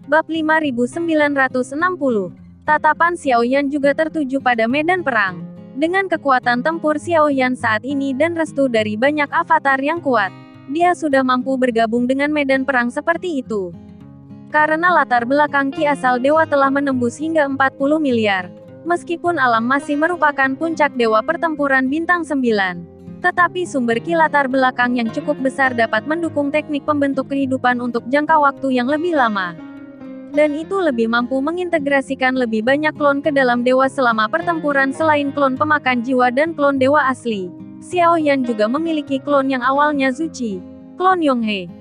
Bab 5960. Tatapan Xiaoyan juga tertuju pada medan perang. Dengan kekuatan tempur Xiaoyan saat ini dan restu dari banyak avatar yang kuat, dia sudah mampu bergabung dengan medan perang seperti itu. Karena latar belakang ki asal dewa telah menembus hingga 40 miliar. Meskipun alam masih merupakan puncak dewa pertempuran bintang 9. Tetapi sumber ki latar belakang yang cukup besar dapat mendukung teknik pembentuk kehidupan untuk jangka waktu yang lebih lama. Dan itu lebih mampu mengintegrasikan lebih banyak klon ke dalam dewa selama pertempuran selain klon pemakan jiwa dan klon dewa asli. Xiaoyan juga memiliki klon yang awalnya Zuchi, klon Yonghe.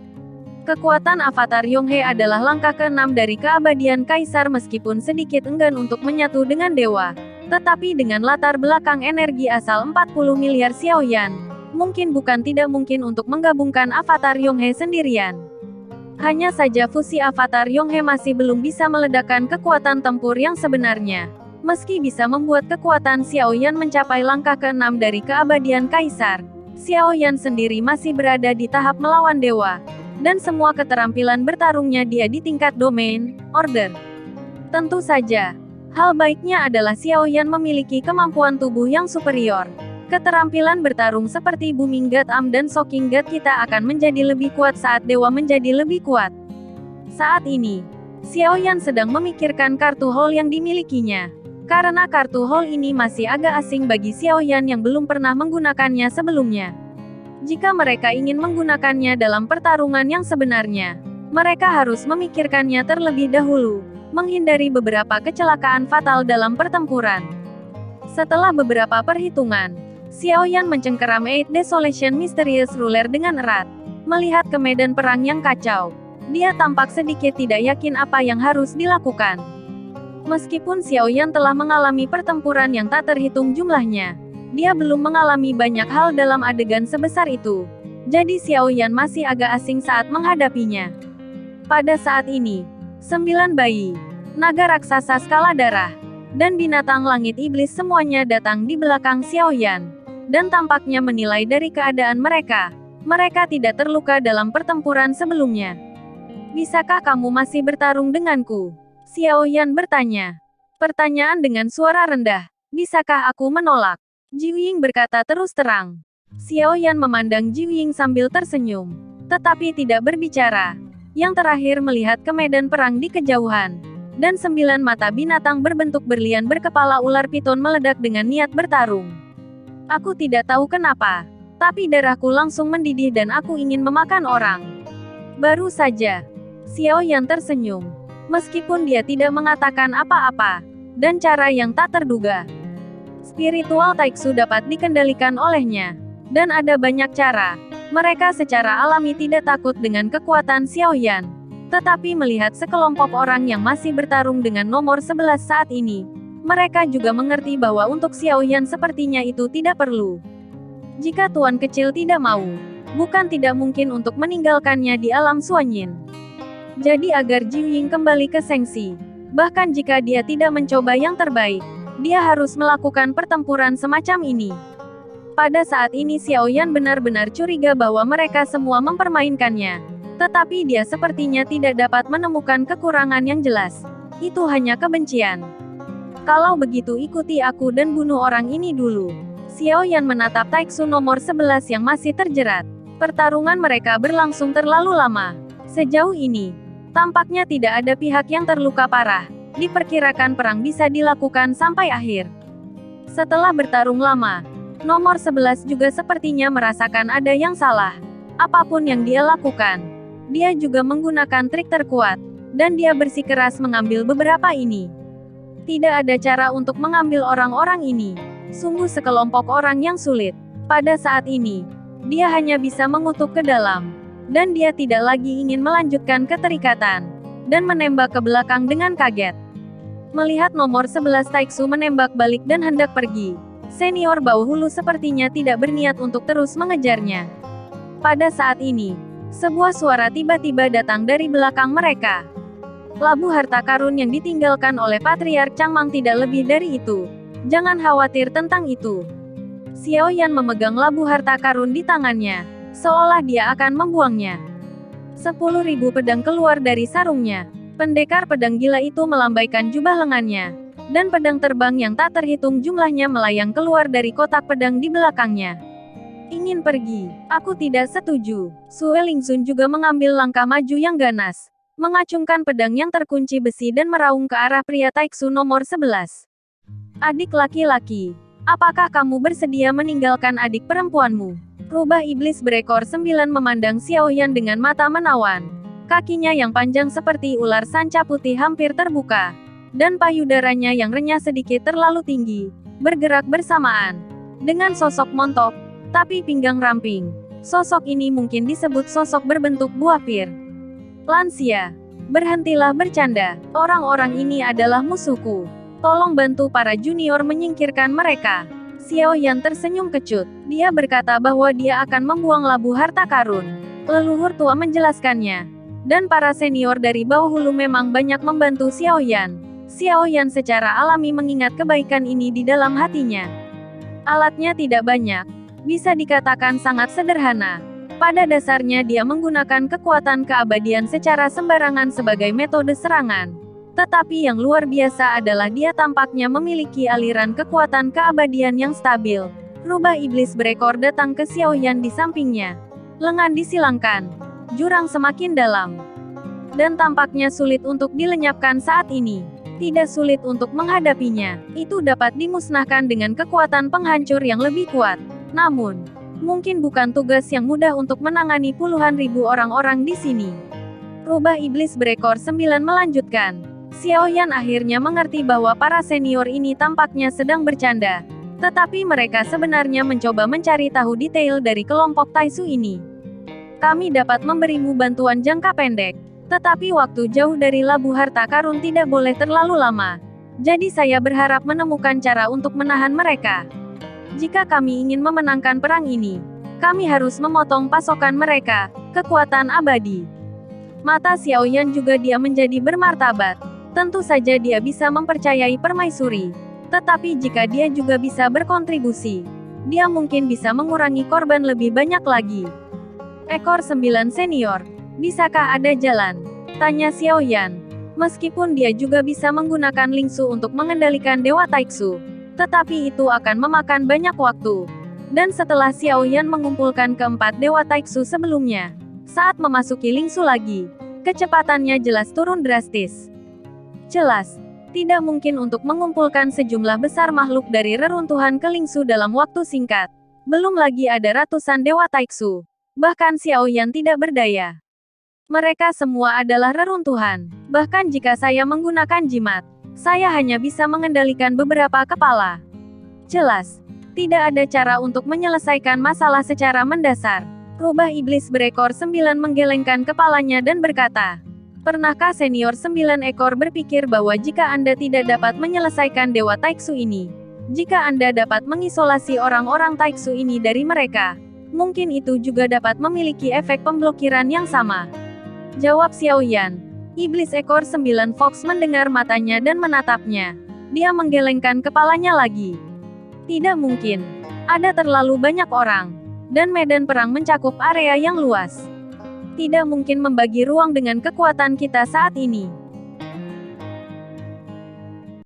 Kekuatan avatar Yonghe adalah langkah ke-6 dari keabadian kaisar meskipun sedikit enggan untuk menyatu dengan dewa. Tetapi dengan latar belakang energi asal 40 miliar Xiaoyan, mungkin bukan tidak mungkin untuk menggabungkan avatar Yonghe sendirian. Hanya saja fusi avatar Yonghe masih belum bisa meledakkan kekuatan tempur yang sebenarnya. Meski bisa membuat kekuatan Xiaoyan mencapai langkah ke-6 dari keabadian kaisar, Xiaoyan sendiri masih berada di tahap melawan dewa. Dan semua keterampilan bertarungnya dia di tingkat domain, order. Tentu saja, hal baiknya adalah Xiaoyan memiliki kemampuan tubuh yang superior. Keterampilan bertarung seperti Booming God Am dan Shocking God kita akan menjadi lebih kuat saat dewa menjadi lebih kuat. Saat ini, Xiaoyan sedang memikirkan kartu hall yang dimilikinya. Karena kartu hall ini masih agak asing bagi Xiaoyan yang belum pernah menggunakannya sebelumnya. Jika mereka ingin menggunakannya dalam pertarungan yang sebenarnya, mereka harus memikirkannya terlebih dahulu, menghindari beberapa kecelakaan fatal dalam pertempuran. Setelah beberapa perhitungan, Xiaoyan mencengkeram Eight Desolation Mysterious Ruler dengan erat. Melihat ke medan perang yang kacau, dia tampak sedikit tidak yakin apa yang harus dilakukan. Meskipun Xiaoyan telah mengalami pertempuran yang tak terhitung jumlahnya, dia belum mengalami banyak hal dalam adegan sebesar itu. Jadi Xiaoyan masih agak asing saat menghadapinya. Pada saat ini, 9 bayi, naga raksasa skala darah, dan binatang langit iblis semuanya datang di belakang Xiaoyan. Dan tampaknya menilai dari keadaan mereka, mereka tidak terluka dalam pertempuran sebelumnya. Bisakah kamu masih bertarung denganku? Xiaoyan bertanya. Pertanyaan dengan suara rendah. Bisakah aku menolak? Jiuying berkata terus terang. Xiaoyan memandang Jiuying sambil tersenyum, tetapi tidak berbicara. Yang terakhir melihat ke medan perang di kejauhan. Dan 9 mata binatang berbentuk berlian berkepala ular piton meledak dengan niat bertarung. Aku tidak tahu kenapa, tapi darahku langsung mendidih dan aku ingin memakan orang. Baru saja, Xiaoyan tersenyum. Meskipun dia tidak mengatakan apa-apa, dan cara yang tak terduga. Spiritual Taiksu dapat dikendalikan olehnya. Dan ada banyak cara. Mereka secara alami tidak takut dengan kekuatan Xiaoyan. Tetapi melihat sekelompok orang yang masih bertarung dengan nomor 11 saat ini, mereka juga mengerti bahwa untuk Xiaoyan sepertinya itu tidak perlu. Jika Tuan Kecil tidak mau, bukan tidak mungkin untuk meninggalkannya di alam Suanyin. Jadi agar Jiuying kembali ke Shengxi, bahkan jika dia tidak mencoba yang terbaik, dia harus melakukan pertempuran semacam ini. Pada saat ini Xiaoyan benar-benar curiga bahwa mereka semua mempermainkannya. Tetapi dia sepertinya tidak dapat menemukan kekurangan yang jelas. Itu hanya kebencian. Kalau begitu ikuti aku dan bunuh orang ini dulu. Xiaoyan menatap Taiksu nomor 11 yang masih terjerat. Pertarungan mereka berlangsung terlalu lama. Sejauh ini, tampaknya tidak ada pihak yang terluka parah. Diperkirakan perang bisa dilakukan sampai akhir. Setelah bertarung lama, nomor 11 juga sepertinya merasakan ada yang salah. Apapun yang dia lakukan, dia juga menggunakan trik terkuat, dan dia bersikeras mengambil beberapa ini. Tidak ada cara untuk mengambil orang-orang ini. Sungguh sekelompok orang yang sulit. Pada saat ini, dia hanya bisa mengutuk ke dalam. Dan dia tidak lagi ingin melanjutkan keterikatan. Dan menembak ke belakang dengan kaget. Melihat nomor 11 Taiksu menembak balik dan hendak pergi, senior Bau Hulu sepertinya tidak berniat untuk terus mengejarnya. Pada saat ini, sebuah suara tiba-tiba datang dari belakang mereka. Labu harta karun yang ditinggalkan oleh Patriark Changmang tidak lebih dari itu. Jangan khawatir tentang itu. Xiaoyan memegang labu harta karun di tangannya, seolah dia akan membuangnya. 10.000 pedang keluar dari sarungnya. Pendekar pedang gila itu melambaikan jubah lengannya, dan pedang terbang yang tak terhitung jumlahnya melayang keluar dari kotak pedang di belakangnya. Ingin pergi? Aku tidak setuju. Sue Lingsun juga mengambil langkah maju yang ganas, mengacungkan pedang yang terkunci besi dan meraung ke arah pria Taiksu nomor 11. Adik laki-laki, apakah kamu bersedia meninggalkan adik perempuanmu? Rubah iblis berekor 9 memandang Xiaoyan dengan mata menawan. Kakinya yang panjang seperti ular sanca putih hampir terbuka, dan payudaranya yang renyah sedikit terlalu tinggi, bergerak bersamaan dengan sosok montok, tapi pinggang ramping. Sosok ini mungkin disebut sosok berbentuk buah pir. Lansia, berhentilah bercanda. Orang-orang ini adalah musuhku. Tolong bantu para junior menyingkirkan mereka. Xiaoyan tersenyum kecut. Dia berkata bahwa dia akan membuang labu harta karun. Leluhur tua menjelaskannya. Dan para senior dari bawah hulu memang banyak membantu Xiaoyan. Xiaoyan secara alami mengingat kebaikan ini di dalam hatinya. Alatnya tidak banyak. Bisa dikatakan sangat sederhana. Pada dasarnya dia menggunakan kekuatan keabadian secara sembarangan sebagai metode serangan. Tetapi yang luar biasa adalah dia tampaknya memiliki aliran kekuatan keabadian yang stabil. Rubah iblis berekor datang ke Xiaoyan di sampingnya. Lengan disilangkan. Jurang semakin dalam. Dan tampaknya sulit untuk dilenyapkan saat ini. Tidak sulit untuk menghadapinya. Itu dapat dimusnahkan dengan kekuatan penghancur yang lebih kuat. Namun, mungkin bukan tugas yang mudah untuk menangani puluhan ribu orang-orang di sini. Rubah iblis berekor 9 melanjutkan. Xiaoyan akhirnya mengerti bahwa para senior ini tampaknya sedang bercanda. Tetapi mereka sebenarnya mencoba mencari tahu detail dari kelompok Taisu ini. Kami dapat memberimu bantuan jangka pendek. Tetapi waktu jauh dari labu harta karun tidak boleh terlalu lama. Jadi saya berharap menemukan cara untuk menahan mereka. Jika kami ingin memenangkan perang ini, kami harus memotong pasokan mereka, kekuatan abadi. Mata Xiaoyan juga dia menjadi bermartabat. Tentu saja dia bisa mempercayai permaisuri. Tetapi jika dia juga bisa berkontribusi, dia mungkin bisa mengurangi korban lebih banyak lagi. Ekor 9 senior. Bisakah ada jalan? Tanya Xiaoyan. Meskipun dia juga bisa menggunakan Lingsu untuk mengendalikan Dewa Taiksu, tetapi itu akan memakan banyak waktu. Dan setelah Xiaoyan mengumpulkan keempat Dewa Taiksu sebelumnya, saat memasuki Lingsu lagi, kecepatannya jelas turun drastis. Jelas, tidak mungkin untuk mengumpulkan sejumlah besar makhluk dari reruntuhan ke Lingsu dalam waktu singkat. Belum lagi ada ratusan Dewa Taiksu. Bahkan Xiaoyan tidak berdaya. Mereka semua adalah reruntuhan. Bahkan jika saya menggunakan jimat, saya hanya bisa mengendalikan beberapa kepala. Jelas, tidak ada cara untuk menyelesaikan masalah secara mendasar. Rubah iblis berekor 9 menggelengkan kepalanya dan berkata, pernahkah senior 9 ekor berpikir bahwa jika Anda tidak dapat menyelesaikan Dewa Taiksu ini, jika Anda dapat mengisolasi orang-orang Taiksu ini dari mereka, mungkin itu juga dapat memiliki efek pemblokiran yang sama. Jawab Xiaoyan. Iblis ekor 9 Fox mendengar matanya dan menatapnya. Dia menggelengkan kepalanya lagi. Tidak mungkin. Ada terlalu banyak orang. Dan medan perang mencakup area yang luas. Tidak mungkin membagi ruang dengan kekuatan kita saat ini.